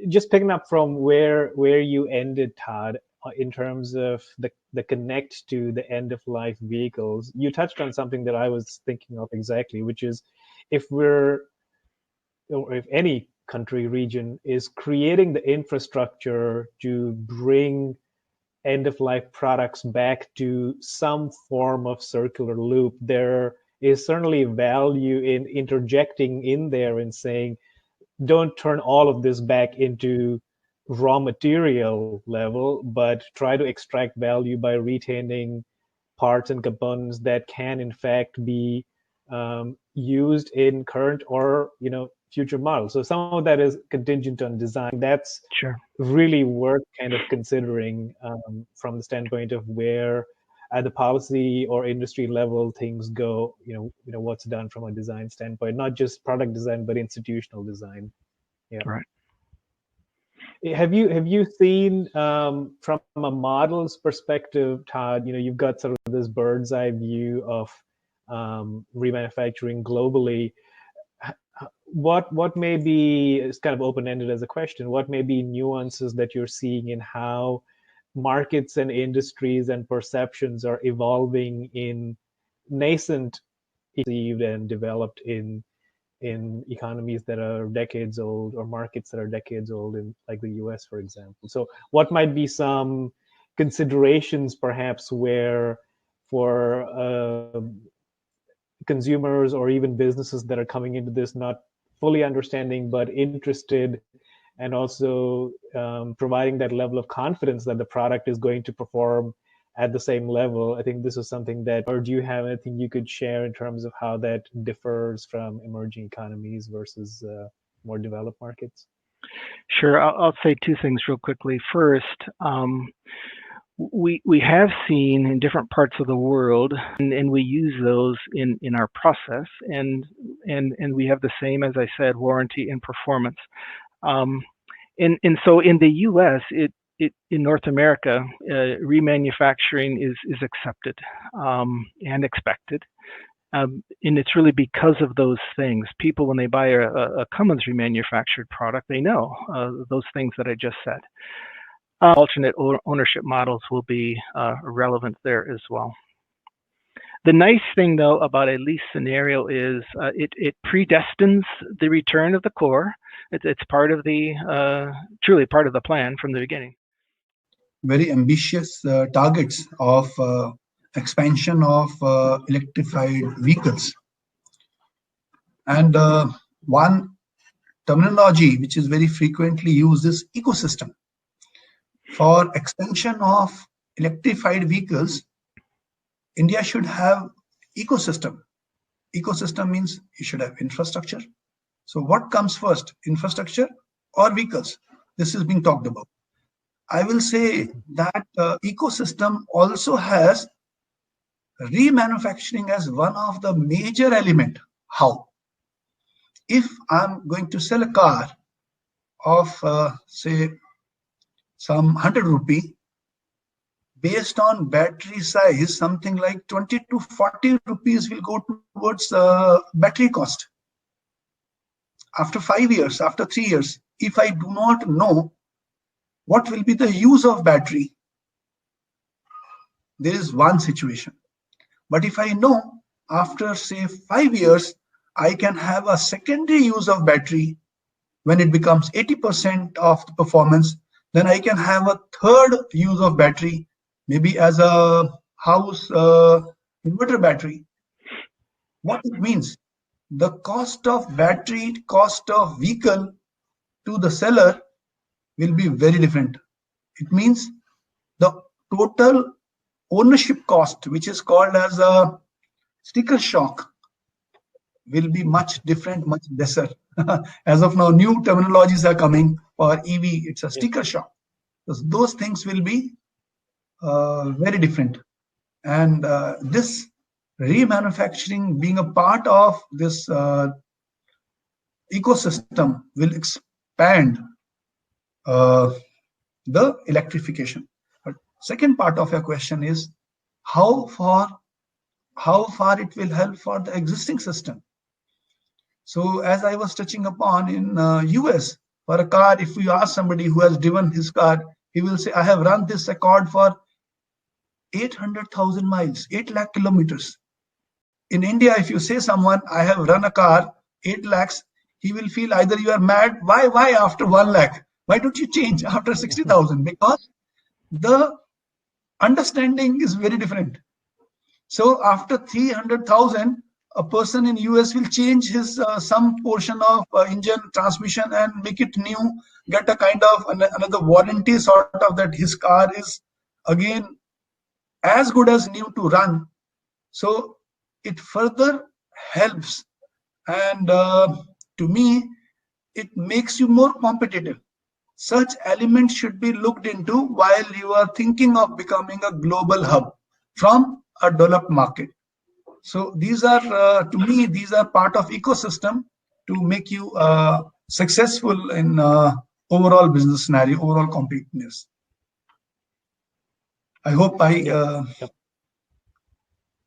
just picking up from where you ended, Todd, in terms of the connect to the end of life vehicles, you touched on something that I was thinking of exactly, which is if we're, or if any country region is creating the infrastructure to bring end of life products back to some form of circular loop, there is certainly value in interjecting in there and saying, don't turn all of this back into raw material level, but try to extract value by retaining parts and components that can in fact be used in current or future models. So some of that is contingent on design. That's Sure. really worth kind of considering from the standpoint of where at the policy or industry level things go, what's done from a design standpoint, not just product design, but institutional design. Yeah. Right. Have you seen from a model's perspective, Todd, you've got sort of this bird's eye view of remanufacturing globally. What may be, it's kind of open-ended as a question, what may be nuances that you're seeing in how markets and industries and perceptions are evolving in nascent, perceived and developed in economies that are decades old or markets that are decades old in like the US, for example. So what might be some considerations perhaps where for consumers or even businesses that are coming into this not fully understanding but interested, and also providing that level of confidence that the product is going to perform at the same level. I think this is something that, or do you have anything you could share in terms of how that differs from emerging economies versus more developed markets? Sure. I'll say two things real quickly. First, we have seen in different parts of the world, and we use those in our process, and we have the same, as I said, warranty and performance. And so in the U.S., in North America, remanufacturing is accepted and expected. And it's really because of those things. People, when they buy a Cummins remanufactured product, they know those things that I just said. Alternate ownership models will be relevant there as well. The nice thing, though, about a lease scenario is it predestines the return of the core. It's part of truly part of the plan from the beginning. Very ambitious targets of expansion of electrified vehicles. And one terminology which is very frequently used is ecosystem. For expansion of electrified vehicles, India should have ecosystem. Ecosystem means you should have infrastructure. So what comes first, infrastructure or vehicles? This is being talked about. I will say that ecosystem also has remanufacturing as one of the major element. How? If I'm going to sell a car of say some 100 rupee, based on battery size, something like 20 to 40 rupees will go towards battery cost. After 5 years, after 3 years, if I do not know what will be the use of battery, there is one situation. But if I know after say 5 years, I can have a secondary use of battery when it becomes 80% of the performance, then I can have a third use of battery, maybe as a house inverter battery. What it means, the cost of battery, cost of vehicle to the seller will be very different. It means the total ownership cost, which is called as a sticker shock, will be much different, much lesser. As of now, new terminologies are coming for EV. It's a sticker shock. Those things will be very different. And this remanufacturing being a part of this ecosystem will expand the electrification. But second part of your question is how far it will help for the existing system. So as I was touching upon in US, For a car, if you ask somebody who has driven his car, he will say, I have run this Accord for 800,000 miles, 8 lakh kilometers. In India, if you say someone, I have run a car, 8 lakhs, he will feel either you are mad. Why after 1 lakh? Why don't you change after 60,000? Because the understanding is very different. So after 300,000, a person in US will change his some portion of engine transmission and make it new, get a kind of another warranty sort of that his car is again as good as new to run. So it further helps, and to me, it makes you more competitive. Such elements should be looked into while you are thinking of becoming a global hub from a developed market. So these are, to me, these are part of ecosystem to make you successful in overall business scenario, overall competitiveness. I hope I Yep.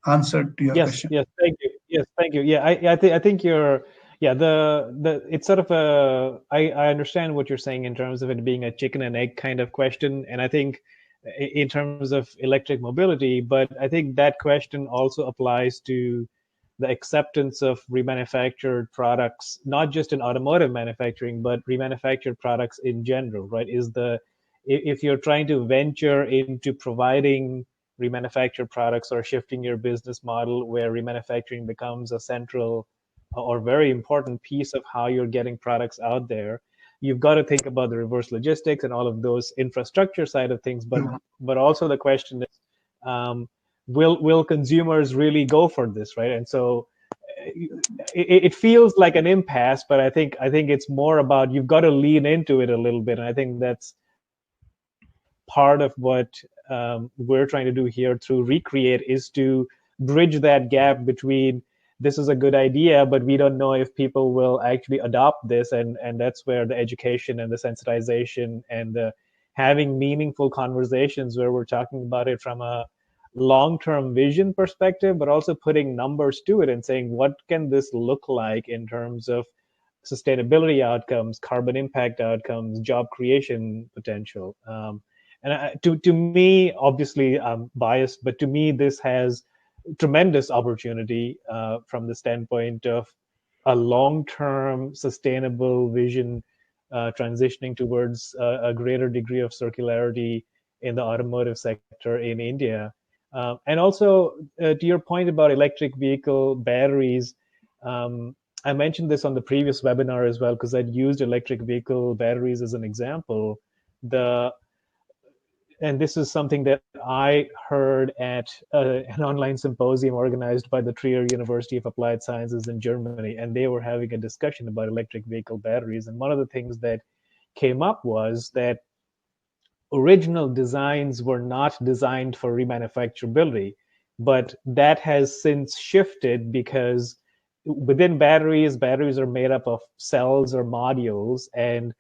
answered to your Yes, question. yes, thank you. Yes, thank you. Yeah, I think you're, yeah, the it's sort of a, I understand what you're saying in terms of it being a chicken and egg kind of question, and I think in terms of electric mobility, but I think that question also applies to the acceptance of remanufactured products, not just in automotive manufacturing, but remanufactured products in general, right? If you're trying to venture into providing remanufactured products or shifting your business model where remanufacturing becomes a central or very important piece of how you're getting products out there, you've got to think about the reverse logistics and all of those infrastructure side of things, but also the question is, um, will consumers really go for this, right? And so it feels like an impasse, but I think it's more about you've got to lean into it a little bit, and I think that's part of what we're trying to do here through Recreate, is to bridge that gap between this is a good idea, but we don't know if people will actually adopt this, and that's where the education and the sensitization and the having meaningful conversations where we're talking about it from a long-term vision perspective, but also putting numbers to it and saying what can this look like in terms of sustainability outcomes, carbon impact outcomes, job creation potential. And to me, obviously, I'm biased, but to me, this has tremendous opportunity from the standpoint of a long-term sustainable vision transitioning towards a greater degree of circularity in the automotive sector in India. And also, to your point about electric vehicle batteries, I mentioned this on the previous webinar as well because I'd used electric vehicle batteries as an example. The And this is something that I heard at an online symposium organized by the Trier University of Applied Sciences in Germany, and they were having a discussion about electric vehicle batteries. And one of the things that came up was that original designs were not designed for remanufacturability, but that has since shifted because within batteries are made up of cells or modules, and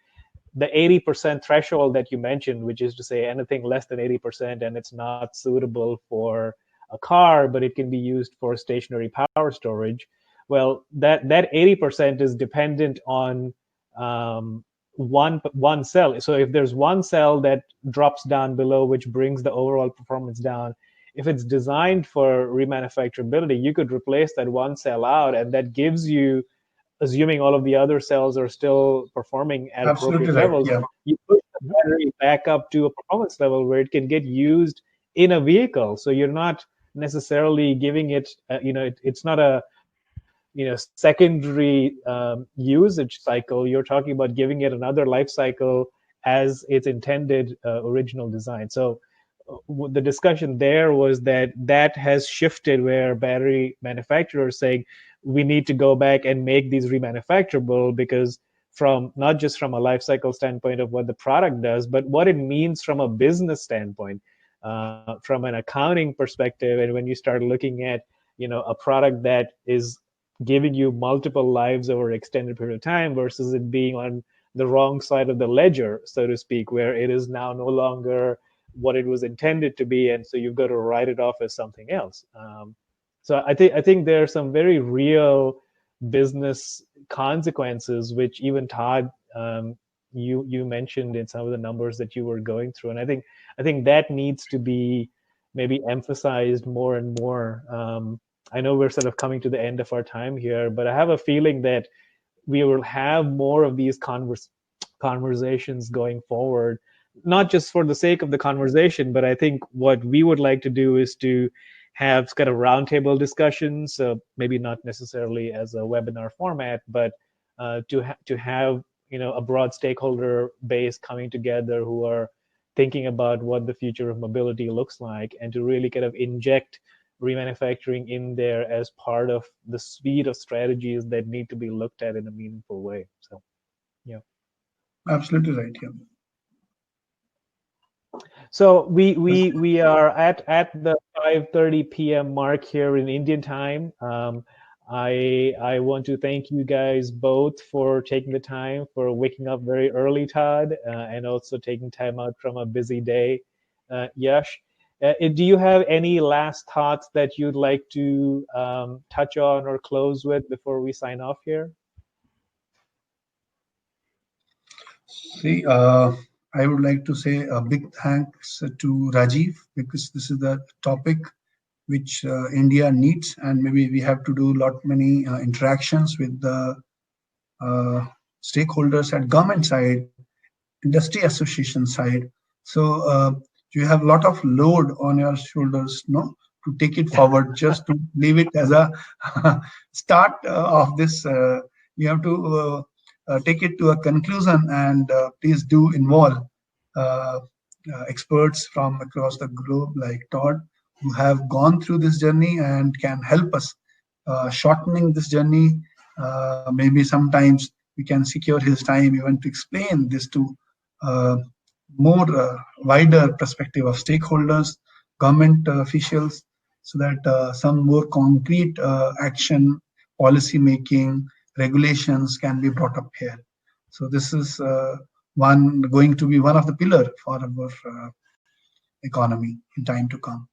the 80% threshold that you mentioned, which is to say anything less than 80%, and it's not suitable for a car, but it can be used for stationary power storage. Well, that 80% is dependent on one cell. So if there's one cell that drops down below, which brings the overall performance down, if it's designed for remanufacturability, you could replace that one cell out, and that gives you, assuming all of the other cells are still performing at Absolutely appropriate right. levels, Yeah. you push the battery back up to a performance level where it can get used in a vehicle. So you're not necessarily giving it, it's not a, secondary usage cycle. You're talking about giving it another life cycle as its intended original design. So the discussion there was that has shifted where battery manufacturers saying we need to go back and make these remanufacturable because from not just from a life cycle standpoint of what the product does, but what it means from a business standpoint, from an accounting perspective. And when you start looking at a product that is giving you multiple lives over an extended period of time versus it being on the wrong side of the ledger, so to speak, where it is now no longer what it was intended to be, and so you've got to write it off as something else. So I think there are some very real business consequences, which even Todd you mentioned in some of the numbers that you were going through. And I think that needs to be maybe emphasized more and more. I know we're sort of coming to the end of our time here, but I have a feeling that we will have more of these conversations going forward, not just for the sake of the conversation, but I think what we would like to do is to have kind of roundtable discussions, maybe not necessarily as a webinar format, but to have a broad stakeholder base coming together who are thinking about what the future of mobility looks like, and to really kind of inject remanufacturing in there as part of the suite of strategies that need to be looked at in a meaningful way. So, yeah. Absolutely right. Yeah. So we are at the 5:30 p.m. mark here in Indian time. I want to thank you guys both for taking the time, for waking up very early, Todd, and also taking time out from a busy day, Yash. Do you have any last thoughts that you'd like to touch on or close with before we sign off here? See, I would like to say a big thanks to Rajiv, because this is the topic which India needs, and maybe we have to do many interactions with the stakeholders at government side, industry association side. So you have a lot of load on your shoulders, no, to take it forward. Just to leave it as a start of this, you have to take it to a conclusion, and please do involve experts from across the globe like Todd, who have gone through this journey and can help us shortening this journey. Maybe sometimes we can secure his time even to explain this to more wider perspective of stakeholders, government officials, so that some more concrete action, policy making, regulations can be brought up here. So this is going to be one of the pillar for our economy in time to come.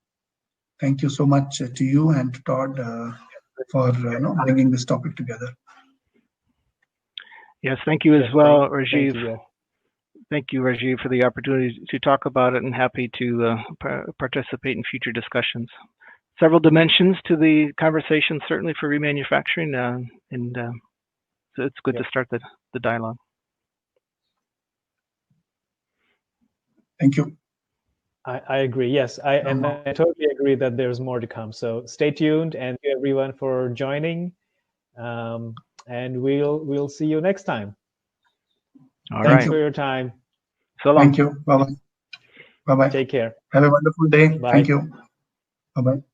Thank you so much to you and to Todd for bringing this topic together. Yes, thank you as well, Rajiv. Thank you, Rajiv, for the opportunity to talk about it, and happy to participate in future discussions. Several dimensions to the conversation, certainly for remanufacturing, and so it's good to start the dialogue. Thank you. I agree. Yes, I totally agree that there's more to come. So stay tuned, and thank you everyone for joining. And we'll see you next time. All Thanks right. for your time. So long. Thank you. Bye bye. Bye bye. Take care. Have a wonderful day. Bye. Thank you. Bye bye.